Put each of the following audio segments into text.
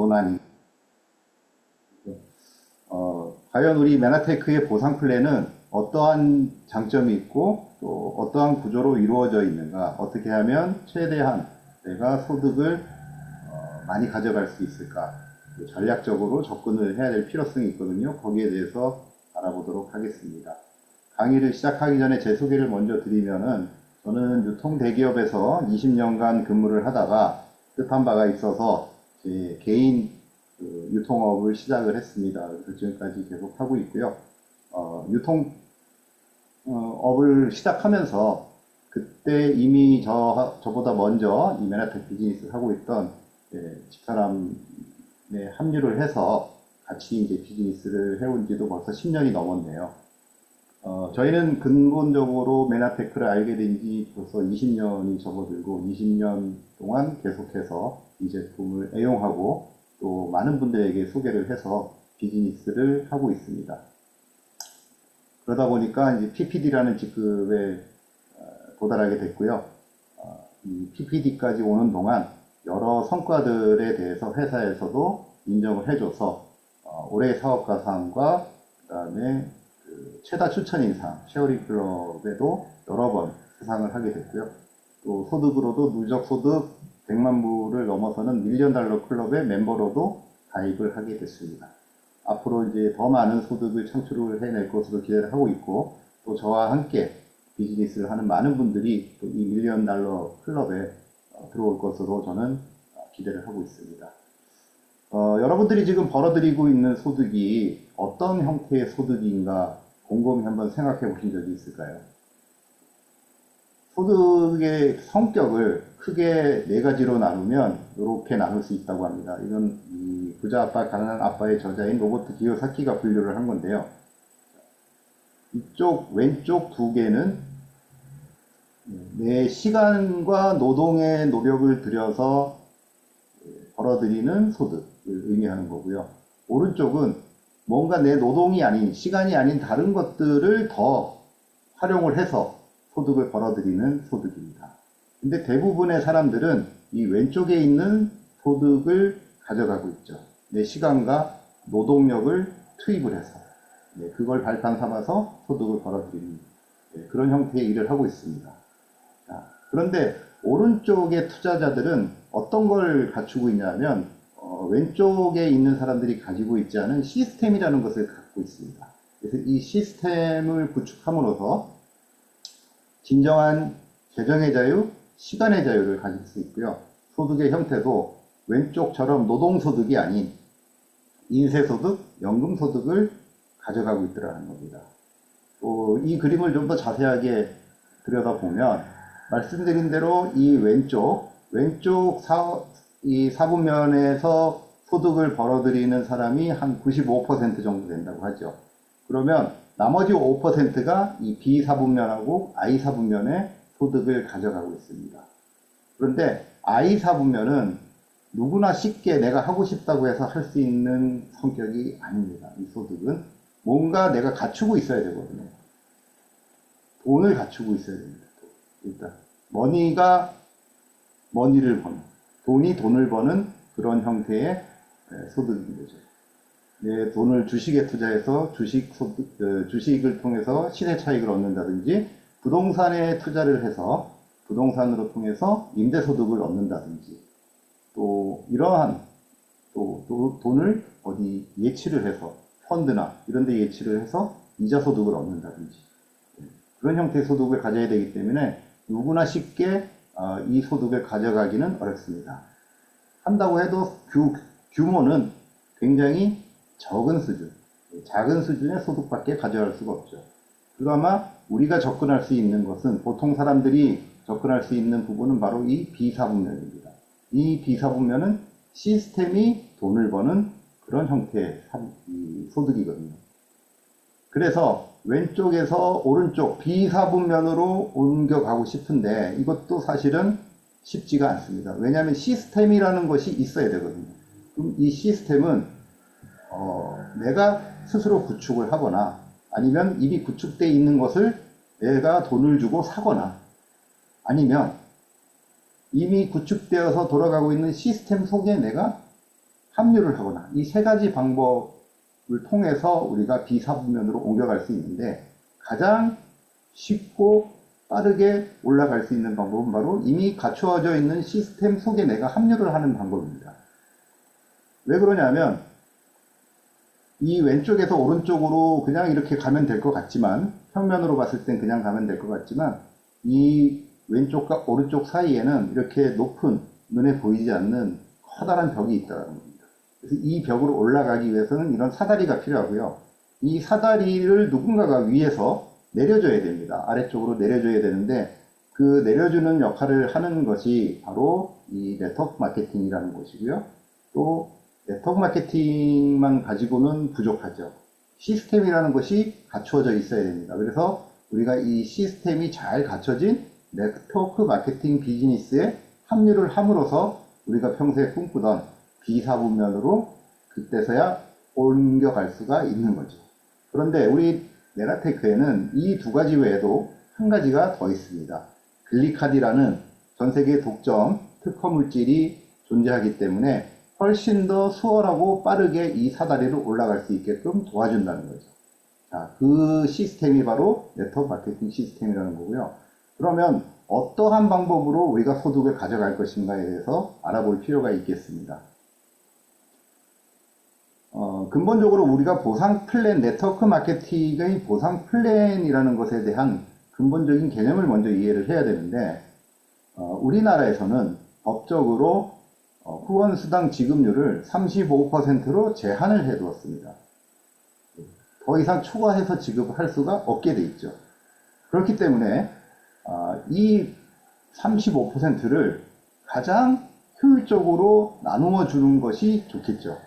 도난이. 과연 우리 메나테크의 보상 플랜은 어떠한 장점이 있고 또 어떠한 구조로 이루어져 있는가, 어떻게 하면 최대한 내가 소득을 많이 가져갈 수 있을까, 전략적으로 접근을 해야 될 필요성이 있거든요. 거기에 대해서 알아보도록 하겠습니다. 강의를 시작하기 전에 제 소개를 먼저 드리면은, 저는 유통 대기업에서 20년간 근무를 하다가 뜻한 바가 있어서 제 개인 유통업을 시작을 했습니다. 그래서 지금까지 계속 하고 있고요. 유통업을 시작하면서 그때 이미 저보다 먼저 이 메나텍 비즈니스를 하고 있던 집사람에 합류를 해서 같이 이제 비즈니스를 해온 지도 벌써 10년이 넘었네요. 저희는 근본적으로 메나테크를 알게 된 지 벌써 20년이 접어들고 20년 동안 계속해서 이 제품을 애용하고 또 많은 분들에게 소개를 해서 비즈니스를 하고 있습니다. 그러다 보니까 이제 PPD라는 직급에 도달하게 됐고요. 이 PPD까지 오는 동안 여러 성과들에 대해서 회사에서도 인정을 해줘서 올해 사업가상과 그다음에 최다 추천인상 쉐어링 클럽에도 여러 번 수상을 하게 됐고요. 또 소득으로도 누적 소득 100만 불을 넘어서는 밀리언 달러 클럽의 멤버로도 가입을 하게 됐습니다. 앞으로 이제 더 많은 소득을 창출을 해낼 것으로 기대를 하고 있고, 또 저와 함께 비즈니스를 하는 많은 분들이 또 이 밀리언 달러 클럽에 들어올 것으로 저는 기대를 하고 있습니다. 여러분들이 지금 벌어들이고 있는 소득이 어떤 형태의 소득인가 곰곰이 한번 생각해 보신 적이 있을까요? 소득의 성격을 크게 네 가지로 나누면 이렇게 나눌 수 있다고 합니다. 이건 이 부자 아빠, 가난한 아빠의 저자인 로버트 기요사키가 분류를 한 건데요. 이쪽 왼쪽 두 개는 내 시간과 노동의 노력을 들여서 벌어들이는 소득을 의미하는 거고요. 오른쪽은 뭔가 내 노동이 아닌, 시간이 아닌 다른 것들을 더 활용을 해서 소득을 벌어들이는 소득입니다. 근데 대부분의 사람들은 이 왼쪽에 있는 소득을 가져가고 있죠. 내 시간과 노동력을 투입을 해서 그걸 발판 삼아서 소득을 벌어들이는 그런 형태의 일을 하고 있습니다. 그런데 오른쪽의 투자자들은 어떤 걸 갖추고 있냐면 왼쪽에 있는 사람들이 가지고 있지 않은 시스템이라는 것을 갖고 있습니다. 그래서 이 시스템을 구축함으로써 진정한 재정의 자유, 시간의 자유를 가질 수 있고요. 소득의 형태도 왼쪽처럼 노동소득이 아닌 인세소득, 연금소득을 가져가고 있더라는 겁니다. 또 이 그림을 좀 더 자세하게 들여다보면 말씀드린 대로 이 왼쪽 이 사분면에서 소득을 벌어들이는 사람이 한 95% 정도 된다고 하죠. 그러면 나머지 5%가 이 B사분면하고 I사분면의 소득을 가져가고 있습니다. 그런데 I사분면은 누구나 쉽게 내가 하고 싶다고 해서 할 수 있는 성격이 아닙니다. 이 소득은 뭔가 내가 갖추고 있어야 되거든요. 돈을 갖추고 있어야 됩니다. 일단 머니가 머니를 버는, 돈이 돈을 버는 그런 형태의 소득인 거죠. 내 돈을 주식에 투자해서 주식을 통해서 시세 차익을 얻는다든지, 부동산에 투자를 해서 부동산으로 통해서 임대소득을 얻는다든지, 또 이러한 돈을 어디 예치를 해서 펀드나 이런 데 예치를 해서 이자 소득을 얻는다든지, 그런 형태의 소득을 가져야 되기 때문에 누구나 쉽게 이 소득을 가져가기는 어렵습니다. 한다고 해도 규모는 굉장히 적은 수준, 작은 수준의 소득밖에 가져갈 수가 없죠. 그나마 우리가 접근할 수 있는 것은, 보통 사람들이 접근할 수 있는 부분은 바로 이 B사분면입니다. 이 B사분면은 시스템이 돈을 버는 그런 형태의 소득이거든요. 그래서 왼쪽에서 오른쪽 B사분면으로 옮겨가고 싶은데 이것도 사실은 쉽지가 않습니다. 왜냐하면 시스템이라는 것이 있어야 되거든요. 그럼 이 시스템은 내가 스스로 구축을 하거나, 아니면 이미 구축되어 있는 것을 내가 돈을 주고 사거나, 아니면 이미 구축되어서 돌아가고 있는 시스템 속에 내가 합류를 하거나 이 세 가지 방법을 통해서 우리가 비사부면으로 옮겨갈 수 있는데 가장 쉽고 빠르게 올라갈 수 있는 방법은 바로 이미 갖추어져 있는 시스템 속에 내가 합류를 하는 방법입니다. 왜 그러냐면 이 왼쪽에서 오른쪽으로 그냥 이렇게 가면 될 것 같지만 평면으로 봤을 땐 그냥 가면 될 것 같지만 이 왼쪽과 오른쪽 사이에는 이렇게 높은 눈에 보이지 않는 커다란 벽이 있다는 겁니다. 그래서 이 벽으로 올라가기 위해서는 이런 사다리가 필요하고요. 이 사다리를 누군가가 위에서 내려줘야 됩니다. 아래쪽으로 내려줘야 되는데 그 내려주는 역할을 하는 것이 바로 이 네트워크 마케팅이라는 것이고요. 또 네트워크 마케팅만 가지고는 부족하죠. 시스템이라는 것이 갖추어져 있어야 됩니다. 그래서 우리가 이 시스템이 잘 갖춰진 네트워크 마케팅 비즈니스에 합류를 함으로써 우리가 평소에 꿈꾸던 비사부면으로 그때서야 옮겨갈 수가 있는 거죠. 그런데 우리 네라테크에는 이 두 가지 외에도 한 가지가 더 있습니다. 글리카디라는 전 세계 독점 특허 물질이 존재하기 때문에 훨씬 더 수월하고 빠르게 이 사다리를 올라갈 수 있게끔 도와준다는 거죠. 자, 그 시스템이 바로 네트워크 마케팅 시스템이라는 거고요. 그러면 어떠한 방법으로 우리가 소득을 가져갈 것인가에 대해서 알아볼 필요가 있겠습니다. 근본적으로 우리가 보상 플랜, 네트워크 마케팅의 보상 플랜이라는 것에 대한 근본적인 개념을 먼저 이해를 해야 되는데, 우리나라에서는 법적으로 후원 수당 지급률을 35%로 제한을 해 두었습니다. 더 이상 초과해서 지급할 수가 없게 돼 있죠. 그렇기 때문에 이 35%를 가장 효율적으로 나누어 주는 것이 좋겠죠.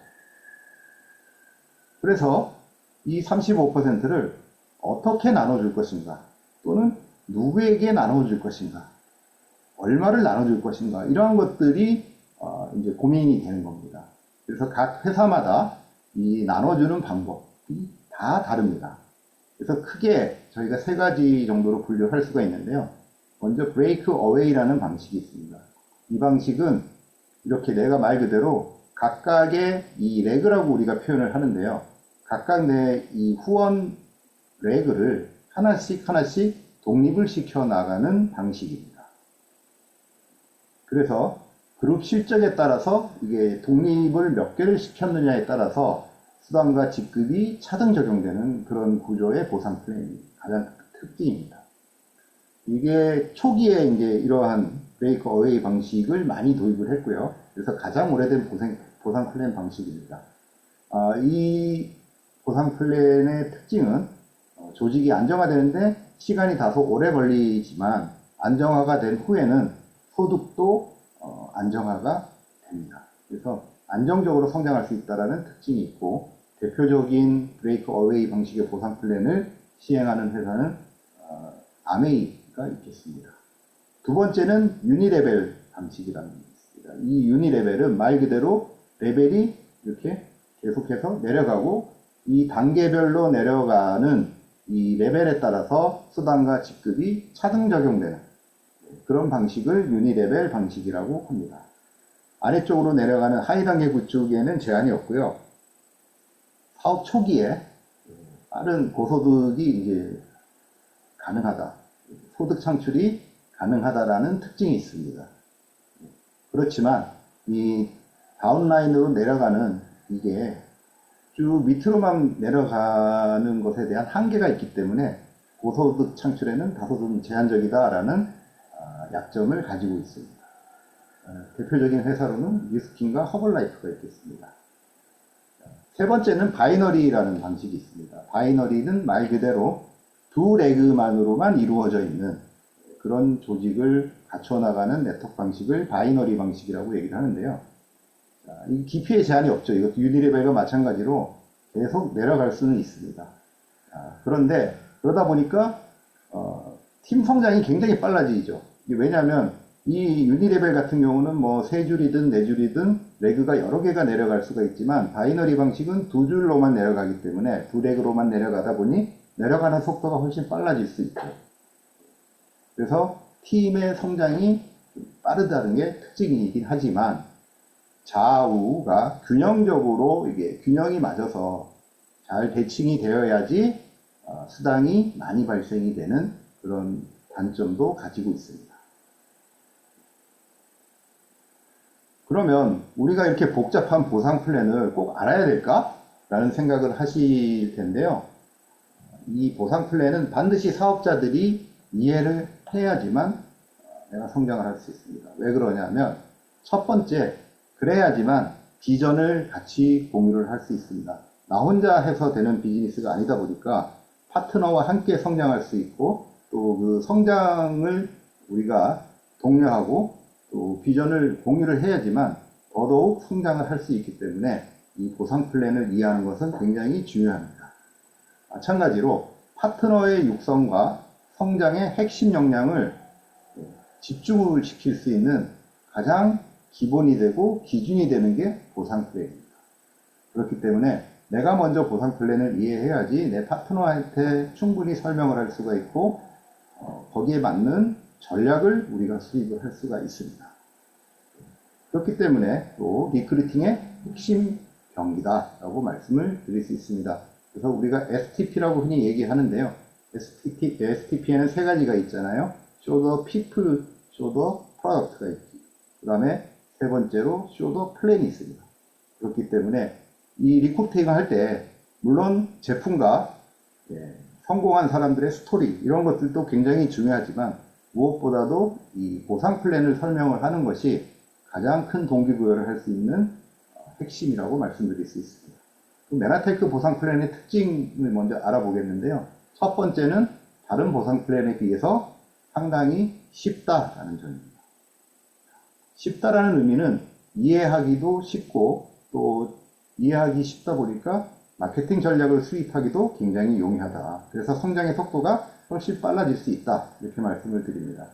그래서 이 35%를 어떻게 나눠줄 것인가, 또는 누구에게 나눠줄 것인가, 얼마를 나눠줄 것인가, 이러한 것들이 이제 고민이 되는 겁니다. 그래서 각 회사마다 이 나눠주는 방법이 다 다릅니다. 그래서 크게 저희가 세 가지 정도로 분류할 수가 있는데요. 먼저 브레이크 어웨이라는 방식이 있습니다. 이 방식은 이렇게 내가 말 그대로 각각의 이 레그라고 우리가 표현을 하는데요. 각각 내 이 후원 레그를 하나씩 독립을 시켜 나가는 방식입니다. 그래서 그룹 실적에 따라서 이게 독립을 몇 개를 시켰느냐에 따라서 수당과 직급이 차등 적용되는 그런 구조의 보상 플랜이 가장 특징입니다. 이게 초기에 이제 이러한 브레이크 어웨이 방식을 많이 도입을 했고요. 그래서 가장 오래된 보상 플랜 방식입니다. 이 보상 플랜의 특징은 조직이 안정화되는데 시간이 다소 오래 걸리지만 안정화가 된 후에는 소득도 안정화가 됩니다. 그래서 안정적으로 성장할 수 있다는 특징이 있고, 대표적인 브레이크 어웨이 방식의 보상 플랜을 시행하는 회사는 아메이가 있겠습니다. 두 번째는 유니레벨 방식이라는 게 있습니다. 이 유니레벨은 말 그대로 레벨이 이렇게 계속해서 내려가고, 이 단계별로 내려가는 이 레벨에 따라서 수당과 직급이 차등 적용되는 그런 방식을 유니레벨 방식이라고 합니다. 아래쪽으로 내려가는 하위 단계 구축에는 제한이 없고요. 사업 초기에 빠른 고소득이 이제 가능하다, 소득 창출이 가능하다라는 특징이 있습니다. 그렇지만 이 다운라인으로 내려가는 이게 쭉 밑으로만 내려가는 것에 대한 한계가 있기 때문에 고소득 창출에는 다소 좀 제한적이다라는 약점을 가지고 있습니다. 대표적인 회사로는 뉴스킨과 허벌라이프가 있겠습니다. 세 번째는 바이너리라는 방식이 있습니다. 바이너리는 말 그대로 두 레그만으로만 이루어져 있는 그런 조직을 갖춰 나가는 네트워크 방식을 바이너리 방식이라고 얘기를 하는데요. 이 깊이에 제한이 없죠. 이것도 유니레벨과 마찬가지로 계속 내려갈 수는 있습니다. 그런데 그러다 보니까 팀 성장이 굉장히 빨라지죠. 왜냐하면 이 유니레벨 같은 경우는 뭐 세 줄이든 네 줄이든 레그가 여러 개가 내려갈 수가 있지만, 바이너리 방식은 두 줄로만 내려가기 때문에 두 레그로만 내려가다 보니 내려가는 속도가 훨씬 빨라질 수 있죠. 그래서 팀의 성장이 빠르다는 게 특징이긴 하지만, 좌우가 균형적으로 이게 균형이 맞아서 잘 대칭이 되어야지 수당이 많이 발생이 되는 그런 단점도 가지고 있습니다. 그러면 우리가 이렇게 복잡한 보상 플랜을 꼭 알아야 될까? 라는 생각을 하실 텐데요. 이 보상 플랜은 반드시 사업자들이 이해를 해야지만 내가 성장을 할 수 있습니다. 왜 그러냐면 첫 번째, 그래야지만 비전을 같이 공유를 할 수 있습니다. 나 혼자 해서 되는 비즈니스가 아니다 보니까 파트너와 함께 성장할 수 있고 또 그 성장을 우리가 독려하고 또 비전을 공유를 해야지만 더더욱 성장을 할 수 있기 때문에 이 보상 플랜을 이해하는 것은 굉장히 중요합니다. 마찬가지로 파트너의 육성과 성장의 핵심 역량을 집중을 시킬 수 있는 가장 기본이 되고 기준이 되는 게 보상 플랜입니다. 그렇기 때문에 내가 먼저 보상 플랜을 이해해야지 내 파트너한테 충분히 설명을 할 수가 있고 거기에 맞는 전략을 우리가 수립을 할 수가 있습니다. 그렇기 때문에 또 리크루팅의 핵심 경기다라고 말씀을 드릴 수 있습니다. 그래서 우리가 STP라고 흔히 얘기하는데요. STP에는 세 가지가 있잖아요. Show the people, Show the product가 있고, 그 다음에 세 번째로 Show the plan이 있습니다. 그렇기 때문에 이 리크루팅을 할 때 물론 제품과 성공한 사람들의 스토리 이런 것들도 굉장히 중요하지만 무엇보다도 이 보상 플랜을 설명을 하는 것이 가장 큰 동기부여를 할 수 있는 핵심이라고 말씀드릴 수 있습니다. 메나테크 보상 플랜의 특징을 먼저 알아보겠는데요. 첫 번째는 다른 보상 플랜에 비해서 상당히 쉽다라는 점입니다. 쉽다라는 의미는 이해하기도 쉽고 또 이해하기 쉽다 보니까 마케팅 전략을 수립하기도 굉장히 용이하다. 그래서 성장의 속도가 훨씬 빨라질 수 있다. 이렇게 말씀을 드립니다.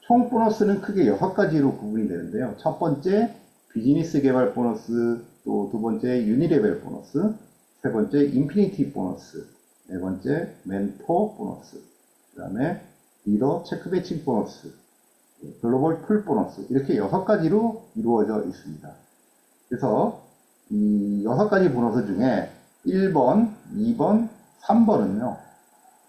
총 보너스는 크게 6가지로 구분이 되는데요. 첫 번째 비즈니스 개발 보너스, 또 두 번째 유니레벨 보너스, 세 번째 인피니티 보너스, 네 번째 멘토 보너스, 그 다음에 리더 체크 배칭 보너스, 글로벌 풀 보너스 이렇게 6가지로 이루어져 있습니다. 그래서 이 6가지 보너스 중에 1번, 2번, 3번은요.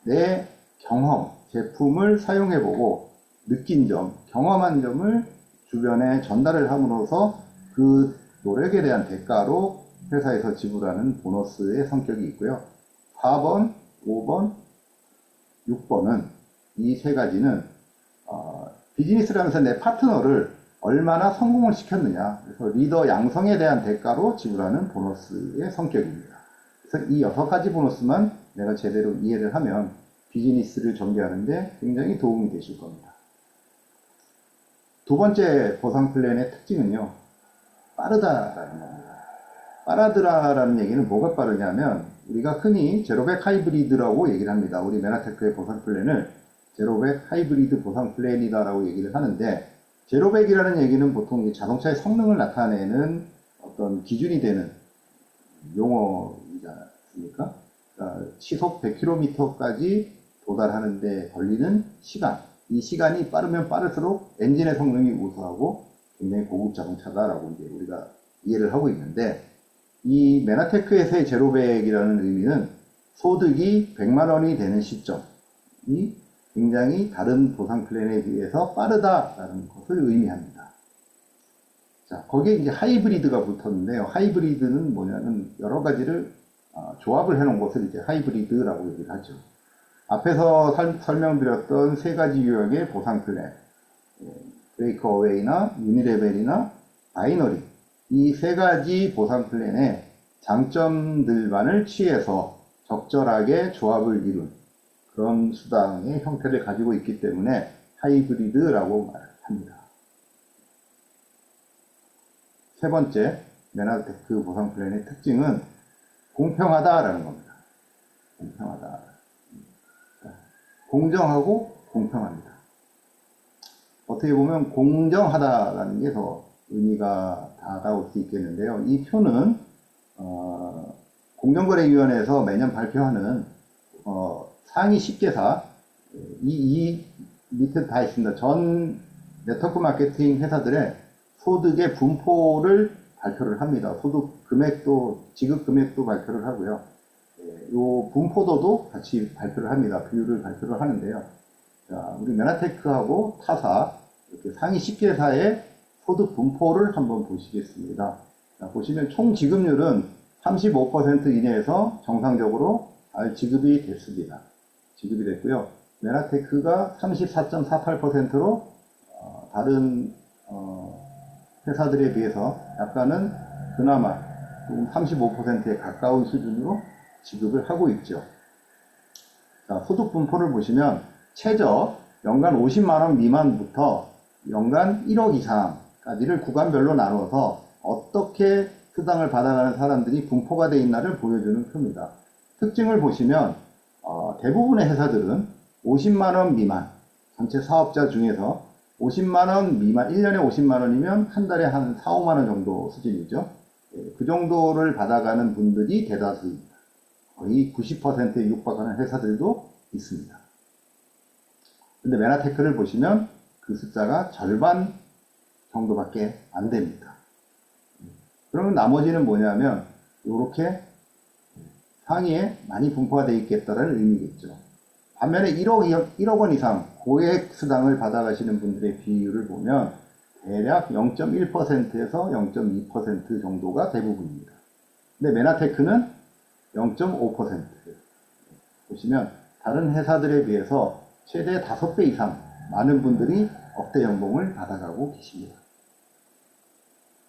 내 경험, 제품을 사용해보고 느낀 점, 경험한 점을 주변에 전달을 함으로써 그 노력에 대한 대가로 회사에서 지불하는 보너스의 성격이 있고요. 4번, 5번, 6번은 이 세 가지는 비즈니스를 하면서 내 파트너를 얼마나 성공을 시켰느냐, 그래서 리더 양성에 대한 대가로 지불하는 보너스의 성격입니다. 그래서 이 6가지 보너스만 내가 제대로 이해를 하면 비즈니스를 전개하는데 굉장히 도움이 되실 겁니다. 두 번째 보상 플랜의 특징은요, 빠르다라는 겁니다. 빠르다라는 얘기는 뭐가 빠르냐면 우리가 흔히 제로백 하이브리드라고 얘기를 합니다. 우리 메나테크의 보상 플랜을 제로백 하이브리드 보상 플랜이다라고 얘기를 하는데, 제로백이라는 얘기는 보통 자동차의 성능을 나타내는 어떤 기준이 되는 용어이지 않습니까? 그러니까 시속 100km까지 도달하는 데 걸리는 시간, 이 시간이 빠르면 빠를수록 엔진의 성능이 우수하고 굉장히 고급 자동차다라고 이제 우리가 이해를 하고 있는데, 이 메나테크에서의 제로백이라는 의미는 소득이 100만 원이 되는 시점이 굉장히 다른 보상 플랜에 비해서 빠르다라는 것을 의미합니다. 자, 거기에 이제 하이브리드가 붙었는데요. 하이브리드는 뭐냐면 여러 가지를 조합을 해놓은 것을 이제 하이브리드라고 얘기를 하죠. 앞에서 설명드렸던 세 가지 유형의 보상 플랜, 브레이크어웨이나 유니레벨이나 바이너리, 이 세 가지 보상 플랜의 장점들만을 취해서 적절하게 조합을 이룬 그런 수당의 형태를 가지고 있기 때문에 하이브리드라고 말합니다. 세 번째, 메나테크 보상 플랜의 특징은 공평하다라는 겁니다. 공평하다. 공정하고 공평합니다. 어떻게 보면 공정하다라는 게 더 의미가 다가올 수 있겠는데요. 이 표는 공정거래위원회에서 매년 발표하는 상위 10개사 이 밑에 다 있습니다. 전 네트워크 마케팅 회사들의 소득의 분포를 발표를 합니다. 소득 금액도, 지급 금액도 발표를 하고요. 요 분포도도 같이 발표를 합니다. 비율을 발표를 하는데요. 자, 우리 메나테크하고 타사, 이렇게 상위 10개사의 소득 분포를 한번 보시겠습니다. 자, 보시면 총 지급률은 35% 이내에서 정상적으로 잘 지급이 됐습니다. 지급이 됐고요. 메나테크가 34.48%로 다른 회사들에 비해서 약간은 그나마 35%에 가까운 수준으로 지급을 하고 있죠. 자, 소득 분포를 보시면 최저 연간 50만원 미만부터 연간 1억 이상까지를 구간별로 나눠서 어떻게 수당을 받아가는 사람들이 분포가 되어 있나를 보여주는 표입니다. 특징을 보시면 대부분의 회사들은 50만원 미만, 전체 사업자 중에서 50만원 미만, 1년에 50만원이면 한 달에 한 4, 5만원 정도 수준이죠. 그 정도를 받아가는 분들이 대다수입니다. 거의 90%에 육박하는 회사들도 있습니다. 근데 메나테크를 보시면 그 숫자가 절반 정도밖에 안 됩니다. 그러면 나머지는 뭐냐면 이렇게 상위에 많이 분포가 되어 있겠다는 의미겠죠. 반면에 1억 원 이상 고액 수당을 받아가시는 분들의 비율을 보면 대략 0.1%에서 0.2% 정도가 대부분입니다. 근데 메나테크는 0.5%. 보시면 다른 회사들에 비해서 최대 5배 이상 많은 분들이 억대 연봉을 받아가고 계십니다.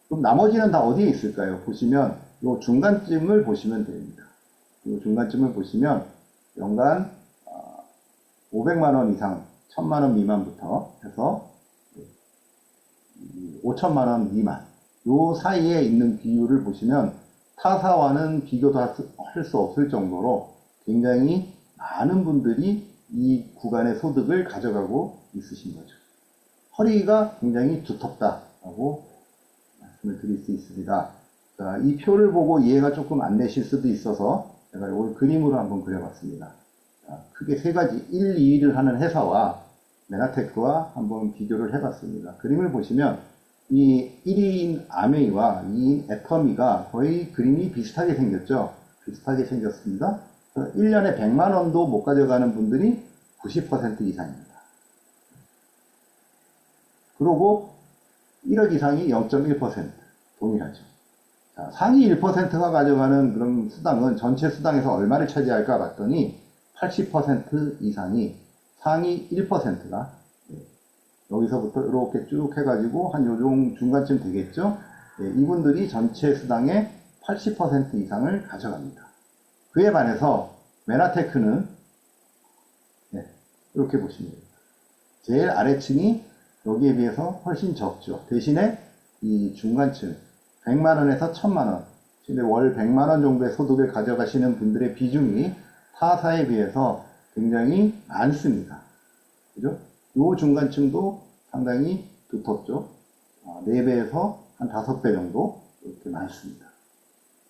그럼 나머지는 다 어디에 있을까요? 보시면 이 중간쯤을 보시면 됩니다. 이 중간쯤을 보시면 연간 500만원 이상 1000만원 미만부터 해서 5천만원 미만 요 사이에 있는 비율을 보시면 타사와는 비교도 할 수 없을 정도로 굉장히 많은 분들이 이 구간의 소득을 가져가고 있으신 거죠. 허리가 굉장히 두텁다라고 말씀을 드릴 수 있습니다. 자, 이 표를 보고 이해가 조금 안 되실 수도 있어서 제가 이걸 그림으로 한번 그려봤습니다. 자, 크게 세 가지 1, 2위를 하는 회사와 메나테크와 한번 비교를 해봤습니다. 그림을 보시면 이 1위인 아메이와 2위인 애터미가 거의 그림이 비슷하게 생겼죠. 비슷하게 생겼습니다. 1년에 100만원도 못 가져가는 분들이 90% 이상입니다. 그리고 1억 이상이 0.1% 동일하죠. 자, 상위 1%가 가져가는 그런 수당은 전체 수당에서 얼마를 차지할까 봤더니 80% 이상이 상위 1%가 여기서부터 이렇게 쭉 해가지고 한 요정 중간쯤 되겠죠. 이분들이 전체 수당의 80% 이상을 가져갑니다. 그에 반해서 메나테크는 이렇게 보시면 됩니다. 제일 아래층이 여기에 비해서 훨씬 적죠. 대신에 이 중간층 100만원에서 1000만원 근데 월 100만원 정도의 소득을 가져가시는 분들의 비중이 타사에 비해서 굉장히 많습니다. 그죠? 요 중간층도 상당히 두텁죠. 4배에서 한 5배 정도 이렇게 많습니다.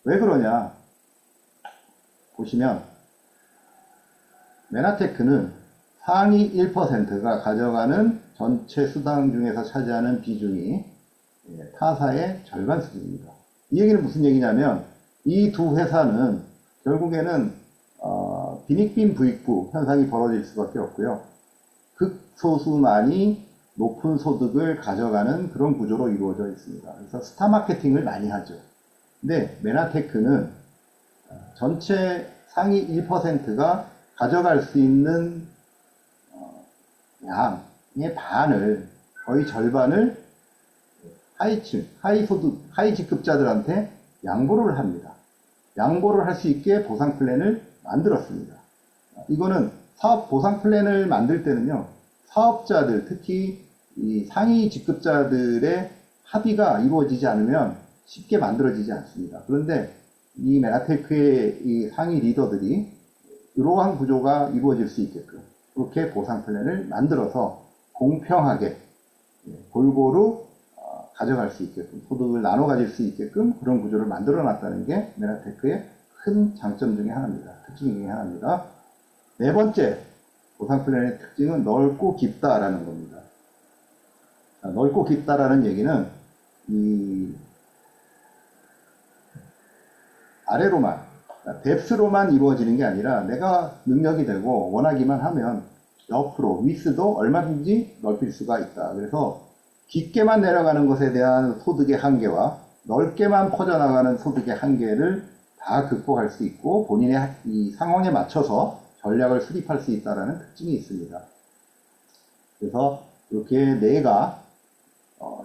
왜 그러냐? 보시면 메나테크는 상위 1%가 가져가는 전체 수당 중에서 차지하는 비중이 타사의 절반 수준입니다. 이 얘기는 무슨 얘기냐면 이 두 회사는 결국에는 빈익빈 부익부 현상이 벌어질 수밖에 없고요. 극소수만이 높은 소득을 가져가는 그런 구조로 이루어져 있습니다. 그래서 스타 마케팅을 많이 하죠. 근데 메나테크는 전체 상위 1%가 가져갈 수 있는 양의 반을, 거의 절반을 하위층, 하위소득, 하위직급자들한테 양보를 합니다. 양보를 할 수 있게 보상 플랜을 만들었습니다. 이거는 사업 보상 플랜을 만들 때는요, 사업자들, 특히 이 상위 직급자들의 합의가 이루어지지 않으면 쉽게 만들어지지 않습니다. 그런데 이 메나테크의 이 상위 리더들이 이러한 구조가 이루어질 수 있게끔 그렇게 보상 플랜을 만들어서 공평하게 골고루 가져갈 수 있게끔, 소득을 나눠 가질 수 있게끔 그런 구조를 만들어 놨다는 게 메나테크의 큰 장점 중에 하나입니다. 특징 중에 하나입니다. 네 번째 보상 플랜의 특징은 넓고 깊다라는 겁니다. 자, 넓고 깊다라는 얘기는 이 아래로만, 뎁스로만 이루어지는 게 아니라 내가 능력이 되고 원하기만 하면 옆으로, 위스도 얼마든지 넓힐 수가 있다. 그래서 깊게만 내려가는 것에 대한 소득의 한계와 넓게만 퍼져나가는 소득의 한계를 다 극복할 수 있고 본인의 이 상황에 맞춰서 전략을 수립할 수 있다는 특징이 있습니다. 그래서 이렇게 내가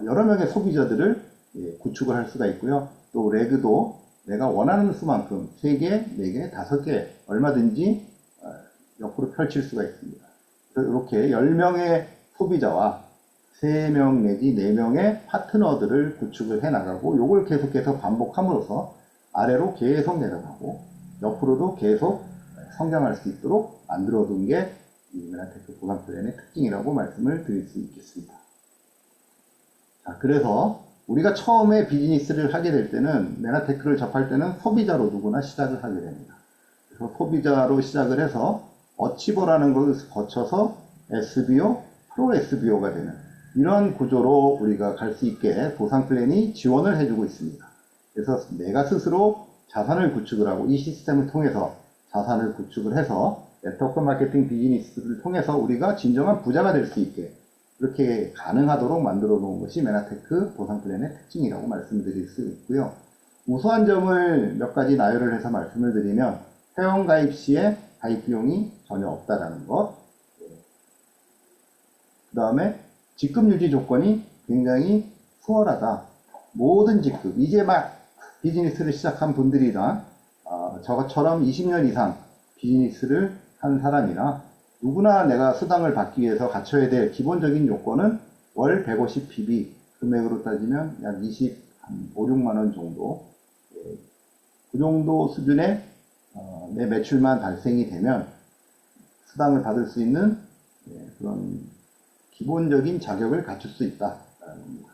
여러 명의 소비자들을 구축을 할 수가 있고요. 또 레그도 내가 원하는 수만큼 3개, 4개, 5개 얼마든지 옆으로 펼칠 수가 있습니다. 그래서 이렇게 10명의 소비자와 3명 내지 4명의 파트너들을 구축을 해 나가고 요걸 계속해서 반복함으로써 아래로 계속 내려가고 옆으로도 계속 성장할 수 있도록 만들어 둔 게 이 메나테크 보상 플랜의 특징이라고 말씀을 드릴 수 있겠습니다. 자, 그래서 우리가 처음에 비즈니스를 하게 될 때는 메나테크를 접할 때는 소비자로 누구나 시작을 하게 됩니다. 그래서 소비자로 시작을 해서 어치버라는 것을 거쳐서 SBO, 프로 SBO가 되는 이런 구조로 우리가 갈 수 있게 보상 플랜이 지원을 해주고 있습니다. 그래서 내가 스스로 자산을 구축을 하고 이 시스템을 통해서 자산을 구축을 해서 네트워크 마케팅 비즈니스를 통해서 우리가 진정한 부자가 될 수 있게 그렇게 가능하도록 만들어 놓은 것이 메나테크 보상 플랜의 특징이라고 말씀드릴 수 있고요. 우수한 점을 몇 가지 나열을 해서 말씀을 드리면 회원 가입 시에 가입 비용이 전혀 없다라는 것, 그 다음에 직급 유지 조건이 굉장히 수월하다. 모든 직급, 이제 막 비즈니스를 시작한 분들이나 저처럼 20년 이상 비즈니스를 한 사람이나 누구나 내가 수당을 받기 위해서 갖춰야 될 기본적인 요건은 월 150pb, 금액으로 따지면 약 25, 6만 원 정도, 그 정도 수준의 내 매출만 발생이 되면 수당을 받을 수 있는 그런 기본적인 자격을 갖출 수 있다라는 겁니다.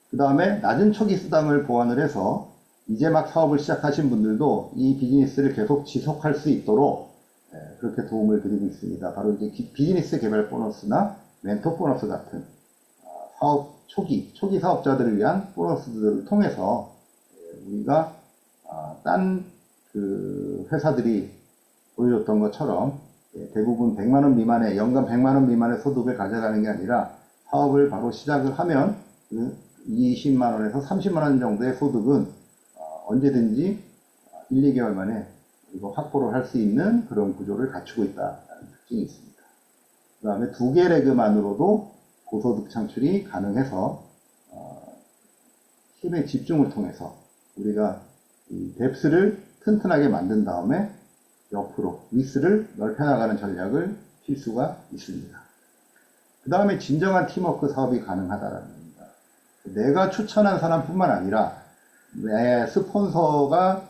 그 다음에 낮은 초기 수당을 보완을 해서 이제 막 사업을 시작하신 분들도 이 비즈니스를 계속 지속할 수 있도록 그렇게 도움을 드리고 있습니다. 바로 이제 비즈니스 개발 보너스나 멘토 보너스 같은 사업 초기 사업자들을 위한 보너스들을 통해서 우리가 딴 그 회사들이 보여줬던 것처럼 대부분 100만원 미만의, 연간 100만원 미만의 소득을 가져가는 게 아니라 사업을 바로 시작을 하면 20만원에서 30만원 정도의 소득은 언제든지 1, 2개월 만에 이거 확보를 할 수 있는 그런 구조를 갖추고 있다는 특징이 있습니다. 그 다음에 2개 레그만으로도 고소득 창출이 가능해서 힘의 집중을 통해서 우리가 이 뎁스를 튼튼하게 만든 다음에 옆으로 위스를 넓혀나가는 전략을 필 수가 있습니다. 그 다음에 진정한 팀워크 사업이 가능하다는 겁니다. 내가 추천한 사람뿐만 아니라 내 스폰서가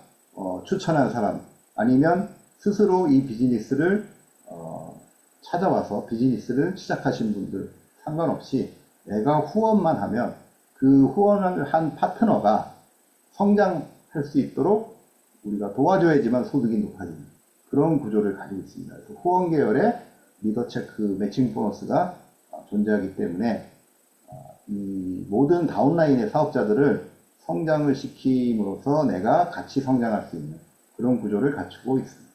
추천한 사람 아니면 스스로 이 비즈니스를 찾아와서 비즈니스를 시작하신 분들 상관없이 내가 후원만 하면 그 후원을 한 파트너가 성장할 수 있도록 우리가 도와줘야지만 소득이 높아지는 그런 구조를 가지고 있습니다. 그래서 후원 계열의 리더 체크 매칭 보너스가 존재하기 때문에 이 모든 다운라인의 사업자들을 성장을 시킴으로써 내가 같이 성장할 수 있는 그런 구조를 갖추고 있습니다.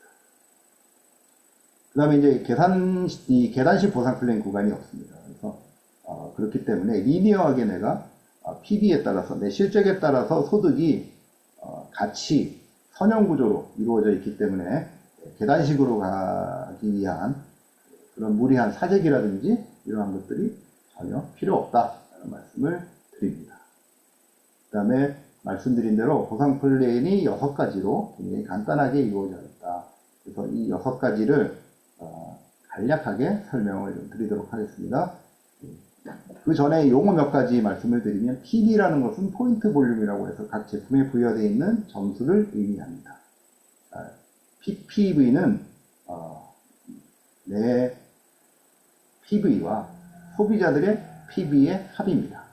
그 다음에 이제 계단식 보상 플랜 구간이 없습니다. 그래서 그렇기 때문에 리니어하게 내가 PB에 따라서 내 실적에 따라서 소득이 같이 선형 구조로 이루어져 있기 때문에 계단식으로 가기 위한 그런 무리한 사재기라든지 이러한 것들이 전혀 필요 없다라는 말씀을 드립니다. 그 다음에 말씀드린 대로 보상 플랜이 6가지로 굉장히 간단하게 이루어져 있다. 그래서 이 6가지를 간략하게 설명을 좀 드리도록 하겠습니다. 그 전에 용어 몇 가지 말씀을 드리면 PB라는 것은 포인트 볼륨이라고 해서 각 제품에 부여되어 있는 점수를 의미합니다. PPV는 내 PV와 소비자들의 PB의 합입니다.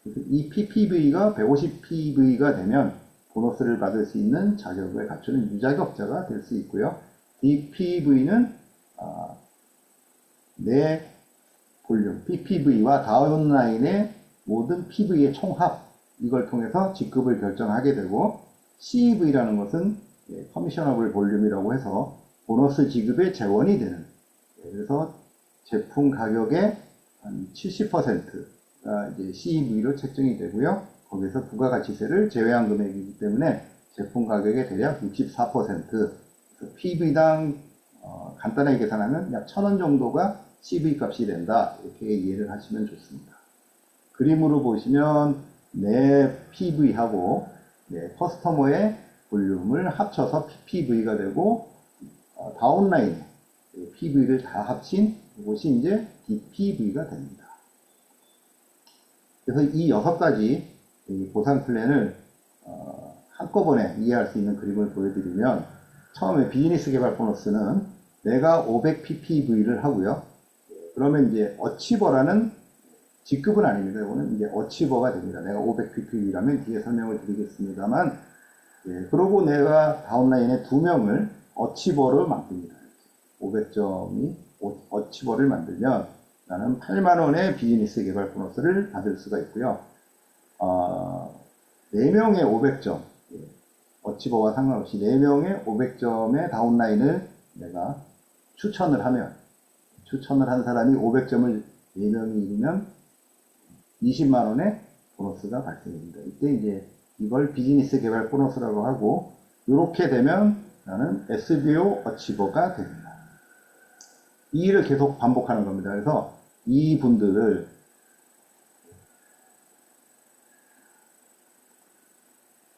이 PPV가 150PV가 되면 보너스를 받을 수 있는 자격을 갖추는 유자격자가 될 수 있고요. DPV는 내 볼륨, PPV와 다운라인의 모든 PV의 총합, 이걸 통해서 직급을 결정하게 되고, CEV라는 것은 커미셔너블 볼륨이라고 해서 보너스 지급의 재원이 되는, 그래서 제품 가격의 한 70%가 이제 CEV로 책정이 되고요. 거기서 부가가치세를 제외한 금액이기 때문에 제품 가격의 대략 64%, PV당 간단하게 계산하면 약 1,000원 정도가 CV 값이 된다. 이렇게 이해를 하시면 좋습니다. 그림으로 보시면 내 PV하고 내 커스터머의 볼륨을 합쳐서 PPV가 되고, 다운라인 PV를 다 합친 이것이 이제 DPV가 됩니다. 그래서 이 6가지 보상 플랜을 한꺼번에 이해할 수 있는 그림을 보여드리면, 처음에 비즈니스 개발 보너스는 내가 500ppv를 하고요. 그러면 이제 어치버라는 직급은 아닙니다. 이거는 이제 어치버가 됩니다. 내가 500ppv라면 뒤에 설명을 드리겠습니다만, 그러고 내가 다운라인에 2명을 어치버를 만듭니다. 500점이 어치버를 만들면 나는 8만원의 비즈니스 개발 보너스를 받을 수가 있고요. 4명의 500점, 어치버와 상관없이 4명의 500점의 다운라인을 내가 추천을 하면, 추천을 한 사람이 500점을 4명이 이루면 20만원의 보너스가 발생합니다. 이때 이제 이걸 비즈니스 개발 보너스라고 하고, 이렇게 되면 나는 SBO 어치버가 됩니다. 이 일을 계속 반복하는 겁니다. 그래서 이분들을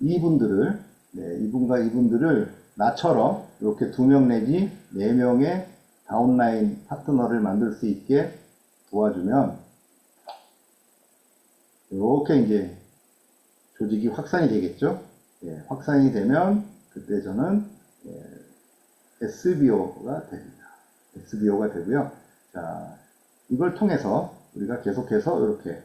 이분과 이분들을 나처럼 이렇게 2명 내지 4명의 다운라인 파트너를 만들 수 있게 도와주면, 이렇게 이제 조직이 확산이 되겠죠. 확산이 되면 그때 저는 SBO가 됩니다. SBO가 되고요. 자, 이걸 통해서 우리가 계속해서 이렇게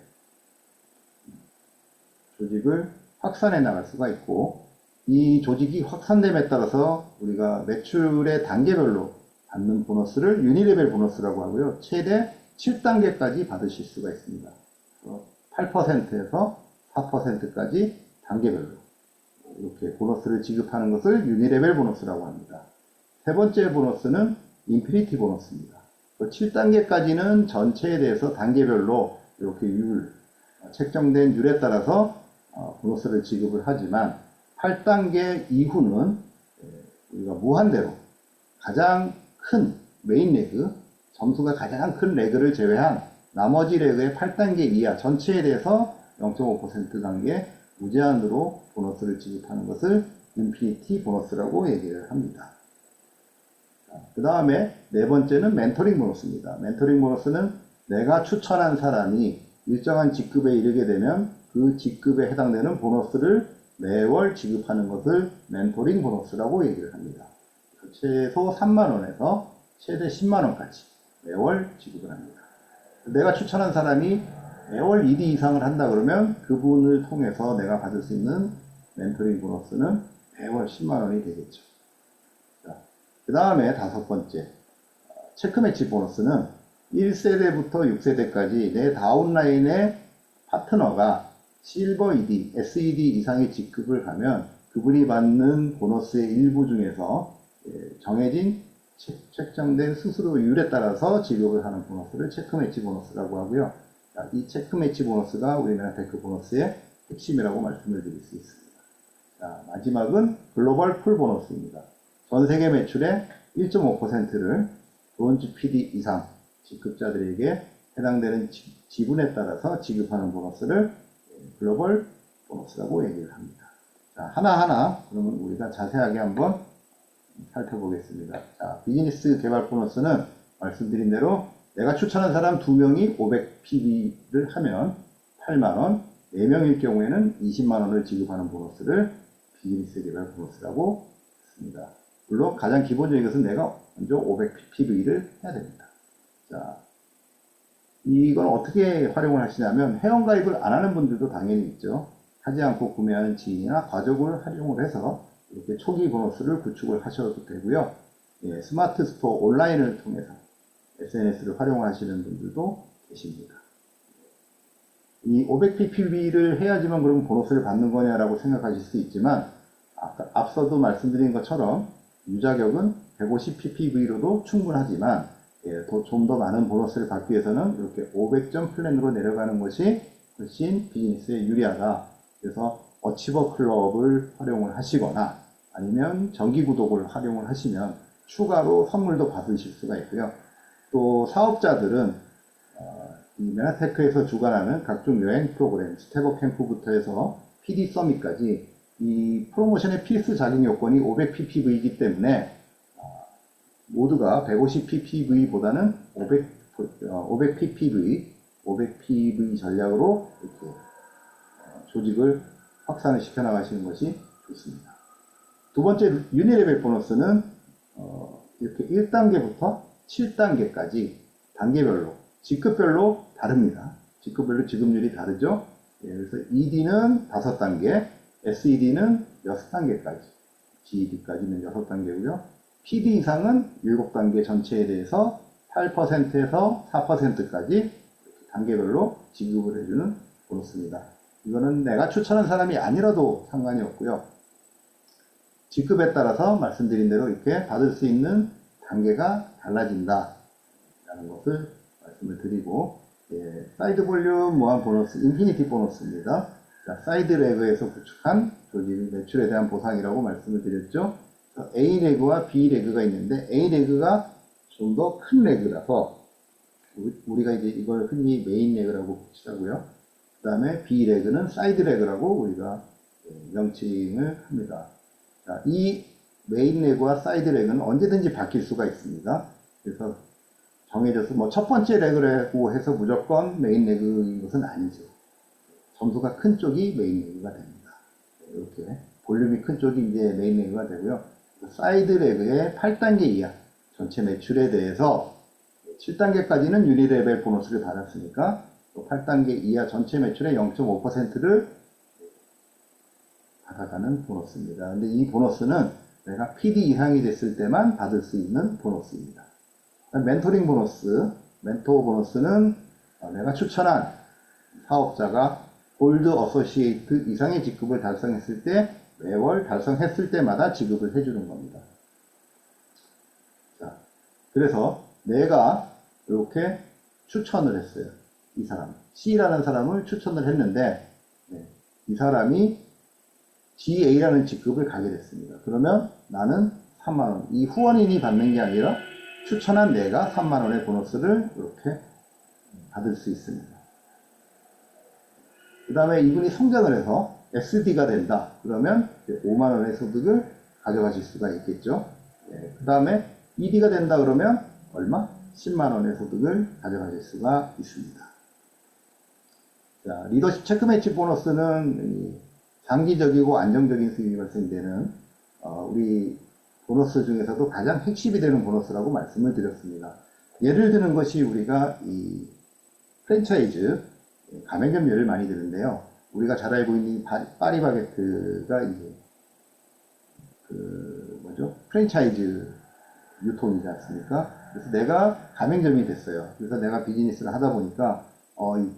조직을 확산해 나갈 수가 있고, 이 조직이 확산됨에 따라서 우리가 매출의 단계별로 받는 보너스를 유니레벨 보너스라고 하고요. 최대 7단계까지 받으실 수가 있습니다. 8%에서 4%까지 단계별로 이렇게 보너스를 지급하는 것을 유니레벨 보너스라고 합니다. 세 번째 보너스는 인피니티 보너스입니다. 7단계까지는 전체에 대해서 단계별로 이렇게 책정된 율에 따라서 보너스를 지급을 하지만, 8단계 이후는 우리가 무한대로 가장 큰 메인 레그, 점수가 가장 큰 레그를 제외한 나머지 레그의 8단계 이하 전체에 대해서 0.5% 단계 무제한으로 보너스를 지급하는 것을 인피니티 보너스라고 얘기를 합니다. 그 다음에 네 번째는 멘토링 보너스입니다. 멘토링 보너스는 내가 추천한 사람이 일정한 직급에 이르게 되면 그 직급에 해당되는 보너스를 매월 지급하는 것을 멘토링 보너스라고 얘기를 합니다. 최소 3만원에서 최대 10만원까지 매월 지급을 합니다. 내가 추천한 사람이 매월 2D 이상을 한다 그러면 그분을 통해서 내가 받을 수 있는 멘토링 보너스는 매월 10만원이 되겠죠. 그 다음에 5번째, 체크매치 보너스는 1세대부터 6세대까지 내 다운라인의 파트너가 실버 ED, SED 이상의 직급을 가면 그분이 받는 보너스의 일부 중에서 정해진 책정된 수수료율에 따라서 지급을 하는 보너스를 체크매치 보너스라고 하고요. 이 체크매치 보너스가 우리나라 테크 보너스의 핵심이라고 말씀을 드릴 수 있습니다. 자, 마지막은 글로벌 풀 보너스입니다. 전 세계 매출의 1.5%를 브론즈 PD 이상 직급자들에게 해당되는 지분에 따라서 지급하는 보너스를 글로벌 보너스라고 얘기를 합니다. 자, 하나하나 그러면 우리가 자세하게 한번 살펴보겠습니다. 자, 비즈니스 개발 보너스는 말씀드린 대로 내가 추천한 사람 2명이 500PB를 하면 8만원, 4명일 경우에는 20만원을 지급하는 보너스를 비즈니스 개발 보너스라고 했습니다. 물론 가장 기본적인 것은 내가 먼저 500PB를 해야 됩니다. 자, 이걸 어떻게 활용을 하시냐면 회원가입을 안 하는 분들도 당연히 있죠. 하지 않고 구매하는 지인이나 가족을 활용을 해서 이렇게 초기 보너스를 구축을 하셔도 되고요. 스마트 스토어 온라인을 통해서 SNS를 활용하시는 분들도 계십니다. 이 500ppb를 해야지만 그럼 보너스를 받는 거냐라고 생각하실 수 있지만, 앞서도 말씀드린 것처럼 유자격은 150ppb로도 충분하지만, 좀 더 많은 보너스를 받기 위해서는 이렇게 500점 플랜으로 내려가는 것이 훨씬 비즈니스에 유리하다. 그래서 어치버 클럽을 활용을 하시거나 아니면 정기 구독을 활용을 하시면 추가로 선물도 받으실 수가 있고요. 또 사업자들은 이 메나테크에서 주관하는 각종 여행 프로그램, 스텝업 캠프부터 해서 PD 서밋까지 이 프로모션의 필수 자격 요건이 500ppv이기 때문에 모두가 150ppv보다는 500ppv 전략으로 이렇게 조직을 확산을 시켜 나가시는 것이 좋습니다. 두 번째 유니레벨 보너스는 이렇게 1단계부터 7단계까지 단계별로, 직급별로 다릅니다. 직급별로 지급률이 다르죠. 그래서 ED는 5단계, SED는 6단계까지, GED까지는 6단계고요. PD 이상은 7단계 전체에 대해서 8%에서 4%까지 단계별로 지급을 해주는 보너스입니다. 이거는 내가 추천한 사람이 아니라도 상관이 없고요. 직급에 따라서 말씀드린 대로 이렇게 받을 수 있는 단계가 달라진다 라는 것을 말씀을 드리고, 사이드 볼륨 무한 보너스, 인피니티 보너스입니다. 자, 사이드 레그에서 구축한 조직 매출에 대한 보상이라고 말씀을 드렸죠. A 레그와 B 레그가 있는데, A 레그가 좀 더 큰 레그라서 우리가 이제 이걸 흔히 메인 레그라고 부르고요. 그 다음에 B 레그는 사이드 레그라고 우리가 명칭을 합니다. 자, 이 메인 레그와 사이드 레그는 언제든지 바뀔 수가 있습니다. 그래서 정해져서 뭐 첫 번째 레그라고 해서 무조건 메인 레그인 것은 아니죠. 점수가 큰 쪽이 메인 레그가 됩니다. 이렇게 볼륨이 큰 쪽이 이제 메인 레그가 되고요. 사이드 레그의 8단계 이하 전체 매출에 대해서 7단계까지는 유니레벨 보너스를 받았으니까 또 8단계 이하 전체 매출의 0.5%를 받아가는 보너스입니다. 근데 이 보너스는 내가 PD 이상이 됐을 때만 받을 수 있는 보너스입니다. 멘토링 보너스, 멘토 보너스는 내가 추천한 사업자가 골드 어소시에이트 이상의 직급을 달성했을 때 매월 달성했을 때마다 지급을 해주는 겁니다. 자, 그래서 내가 이렇게 추천을 했어요. 이 사람, C라는 사람을 추천을 했는데, 이 사람이 GA라는 직급을 가게 됐습니다. 그러면 나는 3만원, 이 후원인이 받는 게 아니라 추천한 내가 3만원의 보너스를 이렇게 받을 수 있습니다. 그 다음에 이분이 성장을 해서 SD가 된다. 그러면 5만원의 소득을 가져가실 수가 있겠죠. 그 다음에 ED가 된다 그러면 얼마? 10만원의 소득을 가져가실 수가 있습니다. 자, 리더십 체크매치 보너스는 장기적이고 안정적인 수익이 발생되는 우리 보너스 중에서도 가장 핵심이 되는 보너스라고 말씀을 드렸습니다. 예를 드는 것이 우리가 이 프랜차이즈 가맹점 예를 많이 드는데요. 우리가 잘 알고 있는 파리바게트가 이제 프랜차이즈 유통이지 않습니까? 그래서 내가 가맹점이 됐어요. 그래서 내가 비즈니스를 하다 보니까 이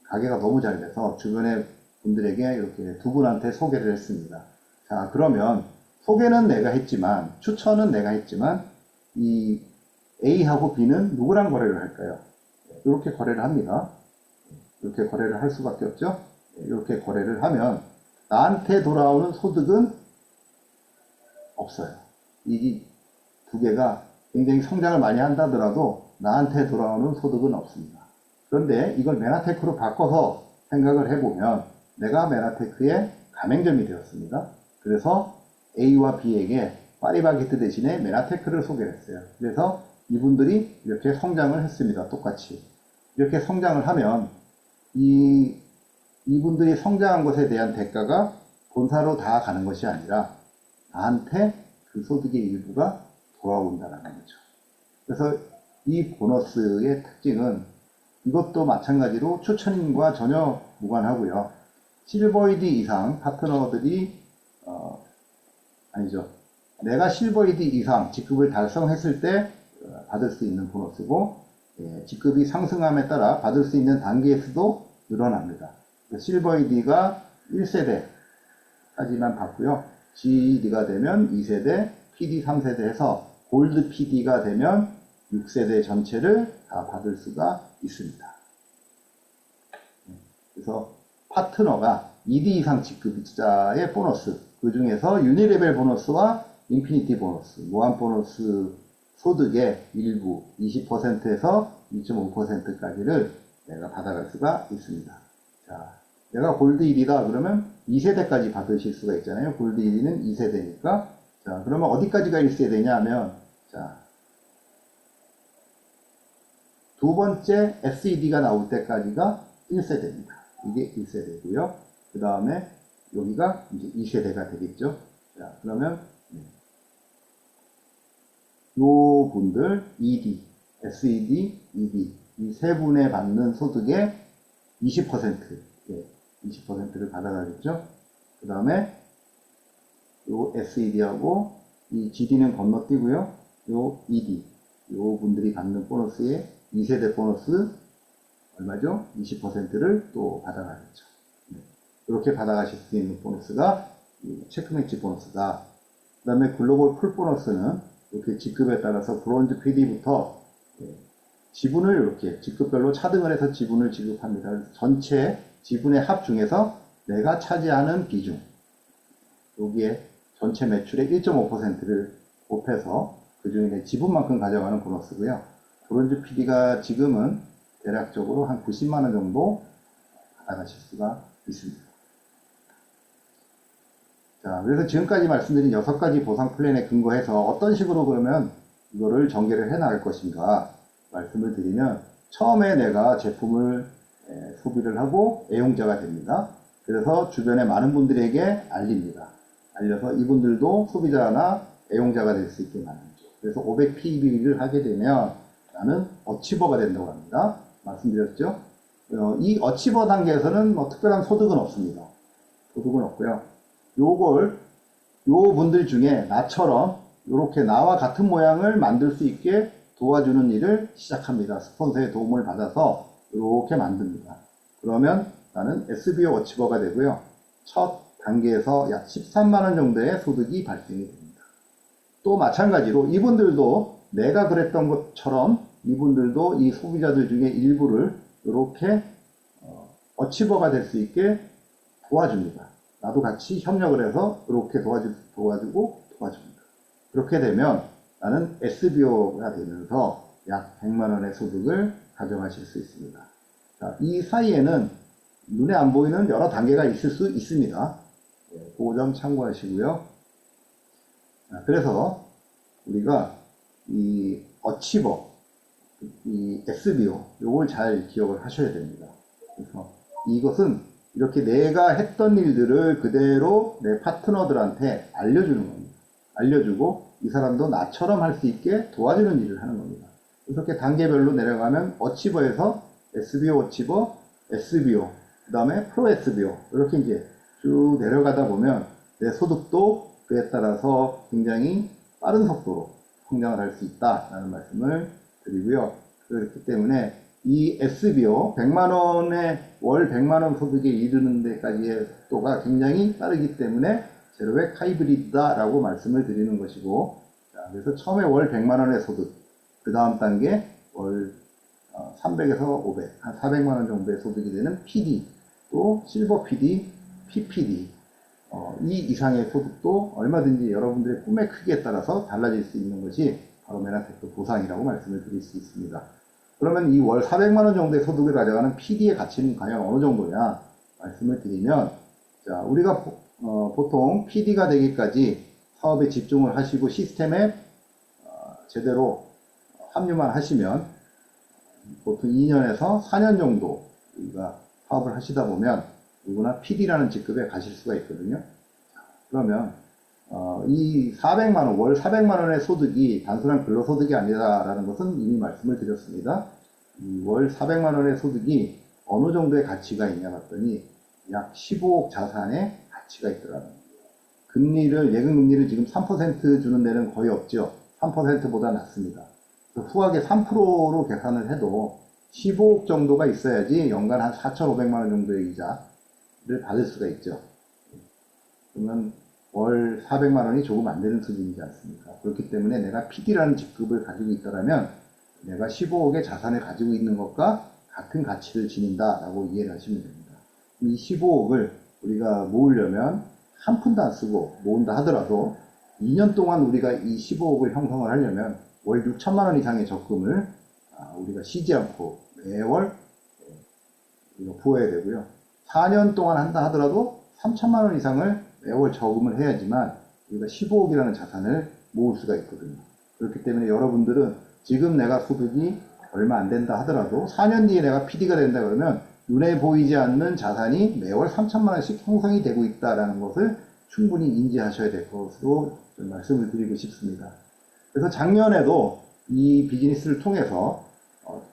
가게가 너무 잘 돼서 주변의 분들에게 이렇게 두 분한테 소개를 했습니다. 자, 그러면 소개는 내가 했지만, 추천은 내가 했지만, 이 A하고 B는 누구랑 거래를 할까요? 이렇게 거래를 합니다. 이렇게 거래를 할 수밖에 없죠? 이렇게 거래를 하면 나한테 돌아오는 소득은 없어요. 이 두 개가 굉장히 성장을 많이 한다더라도 나한테 돌아오는 소득은 없습니다. 그런데 이걸 메나테크로 바꿔서 생각을 해보면 내가 메나테크의 가맹점이 되었습니다. 그래서 A와 B에게 파리바게트 대신에 메나테크를 소개를 했어요. 그래서 이분들이 이렇게 성장을 했습니다. 똑같이. 이렇게 성장을 하면 이분들이 성장한 것에 대한 대가가 본사로 다 가는 것이 아니라 나한테 그 소득의 일부가 돌아온다는 거죠. 그래서 이 보너스의 특징은 이것도 마찬가지로 추천인과 전혀 무관하고요. 실버이드 이상 파트너들이 아니죠. 내가 실버이드 이상 직급을 달성했을 때 받을 수 있는 보너스고, 직급이 상승함에 따라 받을 수 있는 단계의 수도 늘어납니다. 실버 ED가 1세대까지만 받고요. GED가 되면 2세대, PD 3세대 해서 골드 PD가 되면 6세대 전체를 다 받을 수가 있습니다. 그래서 파트너가 ED 이상 직급자의 보너스, 그 중에서 유니레벨 보너스와 인피니티 보너스, 무한 보너스 소득의 일부 20%에서 2.5%까지를 내가 받아갈 수가 있습니다. 자, 내가 골드 1이다 그러면 2세대까지 받으실 수가 있잖아요. 골드 1위는 2세대니까. 자, 그러면 어디까지가 1세대냐 하면, 자, 두 번째 SED가 나올 때까지가 1세대입니다. 이게 1세대고요. 그 다음에 여기가 이제 2세대가 되겠죠. 자, 그러면 요 분들 ED, SED, ED 이 세 분에 받는 소득의 20%, 20%를 받아가겠죠. 그 다음에 요 SED하고 이 GD는 건너뛰고요. 요 ED, 요 분들이 받는 보너스의 2세대 보너스 얼마죠? 20%를 또 받아가겠죠. 이렇게 받아가실 수 있는 보너스가 체크매치 보너스다. 그 다음에 글로벌 풀 보너스는 이렇게 직급에 따라서 브론즈 PD부터 지분을 이렇게 직급별로 차등을 해서 지분을 지급합니다. 전체 지분의 합 중에서 내가 차지하는 비중, 여기에 전체 매출의 1.5%를 곱해서 그 중에 내 지분만큼 가져가는 보너스고요. 브론즈 PD가 지금은 대략적으로 한 90만원 정도 받아가실 수가 있습니다. 자, 그래서 지금까지 말씀드린 6가지 보상 플랜에 근거해서 어떤 식으로 그러면 이거를 전개를 해 나갈 것인가 말씀을 드리면, 처음에 내가 제품을 소비를 하고 애용자가 됩니다. 그래서 주변에 많은 분들에게 알립니다. 알려서 이분들도 소비자나 애용자가 될 수 있게 만들죠. 그래서 500PB를 하게 되면 나는 어치버가 된다고 합니다. 말씀드렸죠? 이 어치버 단계에서는 뭐 특별한 소득은 없습니다. 소득은 없고요. 요 분들 중에 나처럼 이렇게 나와 같은 모양을 만들 수 있게 도와주는 일을 시작합니다. 스폰서의 도움을 받아서 이렇게 만듭니다. 그러면 나는 SBO 어치버가 되고요. 첫 단계에서 약 13만원 정도의 소득이 발생이 됩니다. 또 마찬가지로 이분들도 내가 그랬던 것처럼 이분들도 이 소비자들 중에 일부를 이렇게 어치버가 될 수 있게 도와줍니다. 나도 같이 협력을 해서 이렇게 도와주고 도와줍니다. 그렇게 되면 나는 SBO가 되면서 약 100만원의 소득을 가져가실 수 있습니다. 자, 이 사이에는 눈에 안 보이는 여러 단계가 있을 수 있습니다. 그 점 참고하시고요. 자, 그래서 우리가 이 어치버, 이 SBO, 요걸 잘 기억을 하셔야 됩니다. 그래서 이것은 이렇게 내가 했던 일들을 그대로 내 파트너들한테 알려주는 겁니다. 알려주고 이 사람도 나처럼 할 수 있게 도와주는 일을 하는 겁니다. 이렇게 단계별로 내려가면 어치버에서 SBO 어치버, SBO, 그 다음에 프로 SBO 이렇게 이제 쭉 내려가다 보면 내 소득도 그에 따라서 굉장히 빠른 속도로 성장을 할 수 있다라는 말씀을 드리고요. 그렇기 때문에 이 SBO 100만원의 월 100만원 소득에 이르는 데까지의 속도가 굉장히 빠르기 때문에 제로백 하이브리드다 라고 말씀을 드리는 것이고, 자, 그래서 처음에 월 100만원의 소득, 그 다음 단계 월 300에서 500, 한 400만원 정도의 소득이 되는 PD, 또 실버 PD, PPD, 이 이상의 소득도 얼마든지 여러분들의 꿈의 크기에 따라서 달라질 수 있는 것이 바로 메나테크 보상이라고 말씀을 드릴 수 있습니다. 그러면 이 월 400만원 정도의 소득을 가져가는 PD의 가치는 과연 어느 정도냐 말씀을 드리면, 자, 우리가 보통 PD가 되기까지 사업에 집중을 하시고 시스템에 제대로 합류만 하시면 보통 2년에서 4년 정도 우리가 사업을 하시다 보면 누구나 PD라는 직급에 가실 수가 있거든요. 그러면 이 400만원, 월 400만원의 소득이 단순한 근로소득이 아니라는 것은 이미 말씀을 드렸습니다. 월 400만원의 소득이 어느 정도의 가치가 있냐 봤더니 약 15억 자산의 가치가 있더라고요. 예금 금리를 지금 3% 주는 데는 거의 없죠. 3%보다 낮습니다. 후하게 3%로 계산을 해도 15억 정도가 있어야지 연간 한 4,500만 원 정도의 이자를 받을 수가 있죠. 그러면 월 400만 원이 조금 안 되는 수준이지 않습니까? 그렇기 때문에 내가 PD라는 직급을 가지고 있다면 내가 15억의 자산을 가지고 있는 것과 같은 가치를 지닌다라고 이해를 하시면 됩니다. 이 15억을 우리가 모으려면 한 푼도 안 쓰고 모은다 하더라도 2년 동안 우리가 이 15억을 형성을 하려면 월 6천만 원 이상의 적금을 우리가 쉬지 않고 매월 부어야 되고요. 4년 동안 한다 하더라도 3천만 원 이상을 매월 저금을 해야지만 우리가 15억이라는 자산을 모을 수가 있거든요. 그렇기 때문에 여러분들은 지금 내가 소득이 얼마 안 된다 하더라도 4년 뒤에 내가 PD가 된다 그러면 눈에 보이지 않는 자산이 매월 3천만 원씩 형성이 되고 있다는 것을 충분히 인지하셔야 될 것으로 좀 말씀을 드리고 싶습니다. 그래서 작년에도 이 비즈니스를 통해서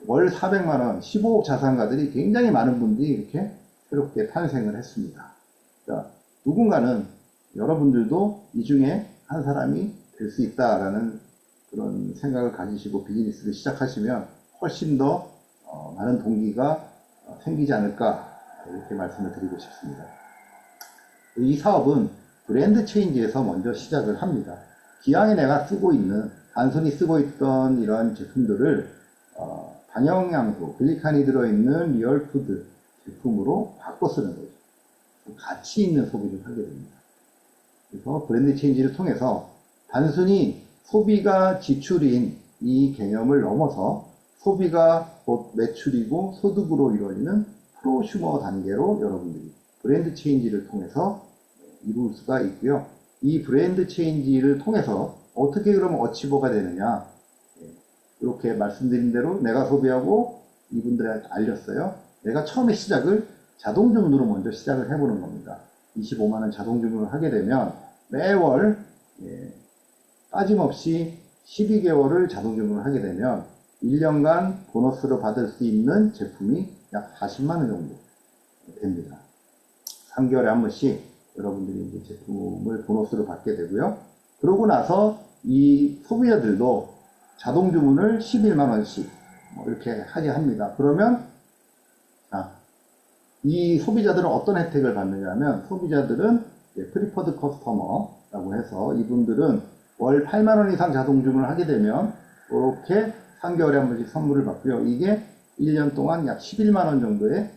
월 400만 원, 15억 자산가들이 굉장히 많은 분들이 이렇게 새롭게 탄생을 했습니다. 그러니까 누군가는 여러분들도 이 중에 한 사람이 될 수 있다라는 그런 생각을 가지시고 비즈니스를 시작하시면 훨씬 더 많은 동기가 생기지 않을까 이렇게 말씀을 드리고 싶습니다. 이 사업은 브랜드 체인지에서 먼저 시작을 합니다. 기왕에 내가 쓰고 있는 단순히 쓰고 있던 이런 제품들을 다영양소, 글리칸이 들어있는 리얼푸드 제품으로 바꿔 쓰는 거죠. 가치 있는 소비를 하게 됩니다. 그래서 브랜드 체인지를 통해서 단순히 소비가 지출인 이 개념을 넘어서 소비가 곧 매출이고 소득으로 이루어지는 프로슈머 단계로 여러분들이 브랜드 체인지를 통해서 이룰 수가 있고요. 이 브랜드 체인지를 통해서 어떻게 그러면 어치버가 되느냐, 이렇게 말씀드린 대로 내가 소비하고 이분들한테 알렸어요. 내가 처음에 시작을 자동주문으로 먼저 시작을 해보는 겁니다. 25만원 자동주문을 하게 되면 매월 빠짐없이 12개월을 자동주문을 하게 되면 1년간 보너스로 받을 수 있는 제품이 약 40만원 정도 됩니다. 3개월에 한 번씩 여러분들이 이제 제품을 보너스로 받게 되고요. 그러고 나서 이 소비자들도 자동주문을 11만원씩 이렇게 하게 합니다. 그러면 이 소비자들은 어떤 혜택을 받느냐 하면 소비자들은 프리퍼드 커스터머라고 해서 이분들은 월 8만원 이상 자동주문을 하게 되면 이렇게 3개월에 한 번씩 선물을 받고요. 이게 1년 동안 약 11만원 정도의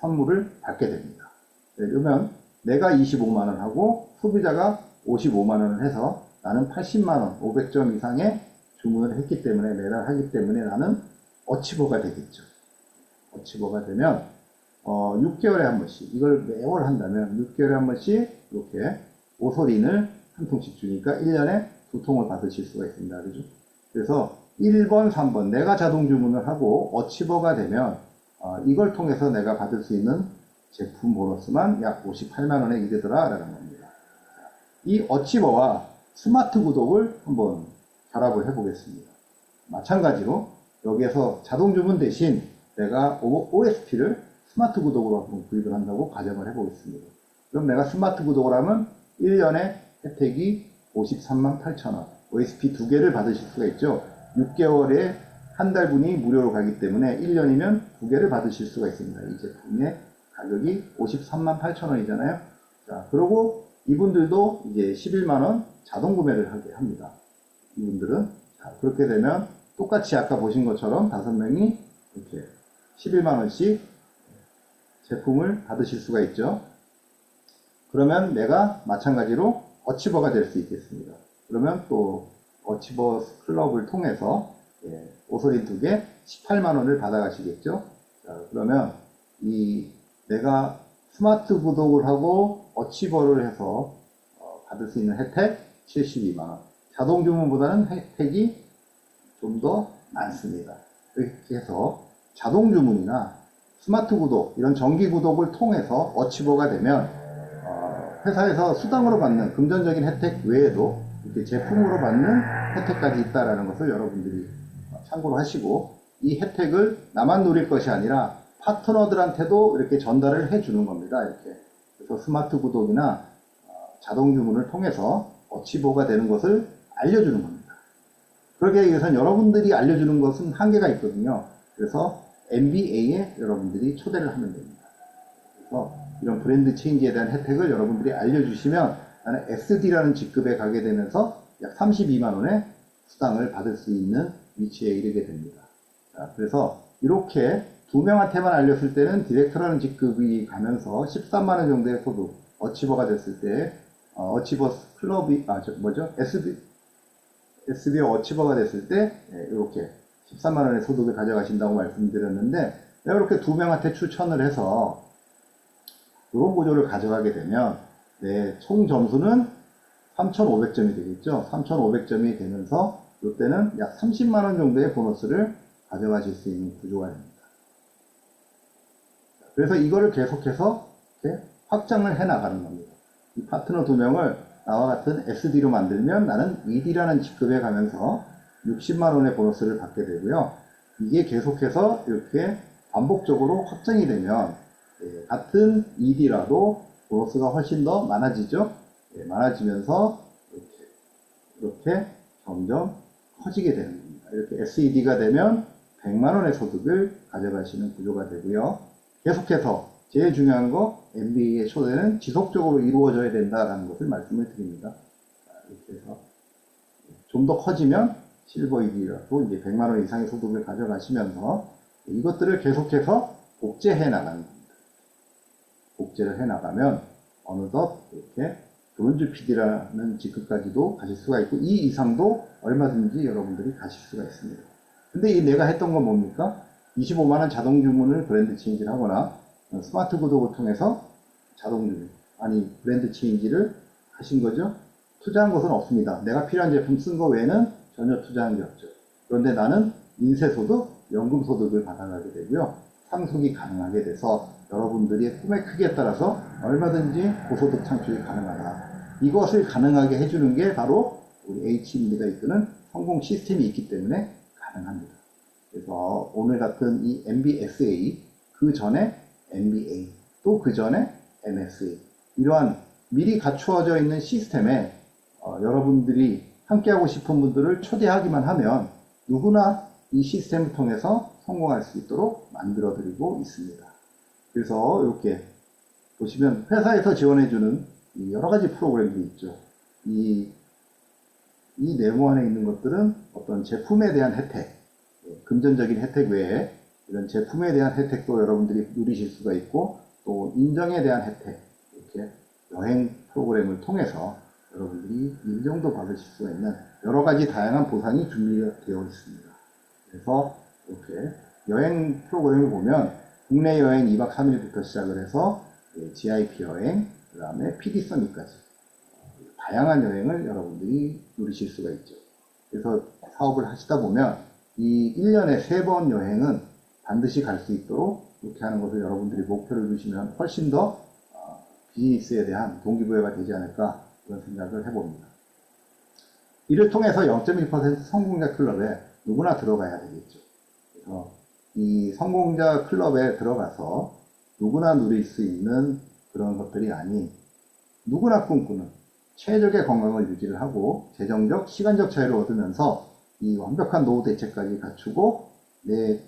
선물을 받게 됩니다. 그러면 내가 25만원 하고 소비자가 55만원을 해서 나는 80만원, 500점 이상의 주문을 했기 때문에 매달 하기 때문에 나는 어치버가 되겠죠. 어치버가 되면 6개월에 한 번씩 이걸 매월 한다면 6개월에 한 번씩 이렇게 오소린을 한 통씩 주니까 1년에 2통을 받으실 수가 있습니다. 그죠? 그래서 1번, 3번 내가 자동 주문을 하고 어치버가 되면 이걸 통해서 내가 받을 수 있는 제품 보너스만 약 58만원에 이르더라 라는 겁니다. 이 어치버와 스마트 구독을 한번 결합을 해 보겠습니다. 마찬가지로 여기에서 자동 주문 대신 내가 OSP를 스마트 구독으로 한번 구입을 한다고 가정을 해 보겠습니다. 그럼 내가 스마트 구독을 하면 1년에 혜택이 53만 8천원, OSP 2개를 받으실 수가 있죠. 6개월에 한 달분이 무료로 가기 때문에 1년이면 2개를 받으실 수가 있습니다. 이 제품의 가격이 53만 8천원이잖아요. 자, 그리고 이분들도 이제 11만원 자동 구매를 하게 합니다. 이분들은. 자, 그렇게 되면 똑같이 아까 보신 것처럼 5명이 이렇게 11만원씩 제품을 받으실 수가 있죠. 그러면 내가 마찬가지로 어치버가 될 수 있겠습니다. 그러면 또 어치버 클럽을 통해서 오소린 2개 18만원을 받아가시겠죠. 자, 그러면 내가 스마트 구독을 하고 어치버를 해서 받을 수 있는 혜택 72만원. 자동 주문보다는 혜택이 좀 더 많습니다. 이렇게 해서 자동 주문이나 스마트 구독, 이런 정기 구독을 통해서 어치버가 되면 회사에서 수당으로 받는 금전적인 혜택 외에도 이렇게 제품으로 받는 혜택까지 있다는 것을 여러분들이 참고로 하시고, 이 혜택을 나만 누릴 것이 아니라 파트너들한테도 이렇게 전달을 해 주는 겁니다. 이렇게. 그래서 스마트 구독이나 자동 주문을 통해서 어치버가 되는 것을 알려주는 겁니다. 그러기 위해서는 여러분들이 알려주는 것은 한계가 있거든요. 그래서 MBA에 여러분들이 초대를 하면 됩니다. 그래서 이런 브랜드 체인지에 대한 혜택을 여러분들이 알려주시면 나는 SD라는 직급에 가게 되면서 약 32만 원의 수당을 받을 수 있는 위치에 이르게 됩니다. 자, 그래서 이렇게 두 명한테만 알렸을 때는 디렉터라는 직급이 가면서 13만 원 정도의 소득, 어치버가 됐을 때, 어치버 클럽이, SB 어치버가 됐을 때, 이렇게 13만 원의 소득을 가져가신다고 말씀드렸는데, 이렇게 두 명한테 추천을 해서 이런 구조를 가져가게 되면, 총 점수는 3,500점이 되겠죠. 3,500점이 되면서, 이때는 약 30만 원 정도의 보너스를 가져가실 수 있는 구조가 됩니다. 그래서 이거를 계속해서 이렇게 확장을 해 나가는 겁니다. 이 파트너 두 명을 나와 같은 SD로 만들면 나는 ED라는 직급에 가면서 60만 원의 보너스를 받게 되고요. 이게 계속해서 이렇게 반복적으로 확장이 되면 같은 ED라도 보너스가 훨씬 더 많아지죠. 많아지면서 이렇게 점점 커지게 되는 겁니다. 이렇게 SED가 되면 100만 원의 소득을 가져가시는 구조가 되고요. 계속해서 제일 중요한 거 MBA의 초대는 지속적으로 이루어져야 된다는 것을 말씀을 드립니다. 이렇게 해서 좀 더 커지면 실버 ED라도 이제 100만 원 이상의 소득을 가져가시면서 이것들을 계속해서 복제해 나가는 겁니다. 복제를 해 나가면 어느덧 이렇게 브론즈 PD라는 직급까지도 가실 수가 있고 이 이상도 얼마든지 여러분들이 가실 수가 있습니다. 근데 이 내가 했던 건 뭡니까? 25만 원 자동 주문을 브랜드 체인지를 하거나 스마트 구독을 통해서 자동 주문, 브랜드 체인지를 하신 거죠. 투자한 것은 없습니다. 내가 필요한 제품 쓴 거 외에는 전혀 투자한 게 없죠. 그런데 나는 인쇄소득, 연금소득을 받아가게 되고요. 상속이 가능하게 돼서 여러분들의 꿈의 크기에 따라서 얼마든지 고소득 창출이 가능하다. 이것을 가능하게 해주는 게 바로 우리 H인디가 이끄는 성공 시스템이 있기 때문에 가능합니다. 그래서 오늘 같은 이 MBSA, 그 전에 MBA, 또 그 전에 MSA, 이러한 미리 갖추어져 있는 시스템에 여러분들이 함께하고 싶은 분들을 초대하기만 하면 누구나 이 시스템을 통해서 성공할 수 있도록 만들어 드리고 있습니다. 그래서 이렇게 보시면 회사에서 지원해주는 여러 가지 프로그램들이 있죠. 이 네모 안에 있는 것들은 어떤 제품에 대한 혜택, 금전적인 혜택 외에 이런 제품에 대한 혜택도 여러분들이 누리실 수가 있고 또 인정에 대한 혜택, 이렇게 여행 프로그램을 통해서 여러분들이 인정도 받으실 수가 있는 여러 가지 다양한 보상이 준비되어 있습니다. 그래서 이렇게 여행 프로그램을 보면 국내 여행 2박 3일부터 시작을 해서 GIP 여행, 그 다음에 PD 서밋까지 다양한 여행을 여러분들이 누리실 수가 있죠. 그래서 사업을 하시다 보면 이 1년에 3번 여행은 반드시 갈 수 있도록 이렇게 하는 것을 여러분들이 목표를 두시면 훨씬 더 비즈니스에 대한 동기부여가 되지 않을까 그런 생각을 해봅니다. 이를 통해서 0.1% 성공자 클럽에 누구나 들어가야 되겠죠. 그래서 이 성공자 클럽에 들어가서 누구나 누릴 수 있는 그런 것들이 아닌 누구나 꿈꾸는 최적의 건강을 유지를 하고 재정적, 시간적 자유를 얻으면서 이 완벽한 노후 대책까지 갖추고 내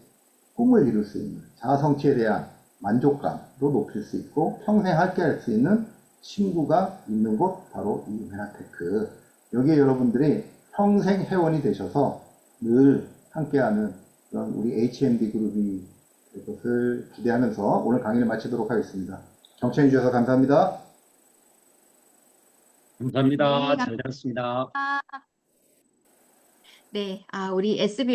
꿈을 이룰 수 있는 자아 성취에 대한 만족감도 높일 수 있고 평생 함께 할 수 있는 친구가 있는 곳 바로 이 메나테크. 여기에 여러분들이 평생 회원이 되셔서 늘 함께하는 그런 우리 HMD 그룹이 될 것을 기대하면서 오늘 강의를 마치도록 하겠습니다. 경청해 주셔서 감사합니다. 감사합니다. 네, 잘 들었습니다. 네, 우리 SBS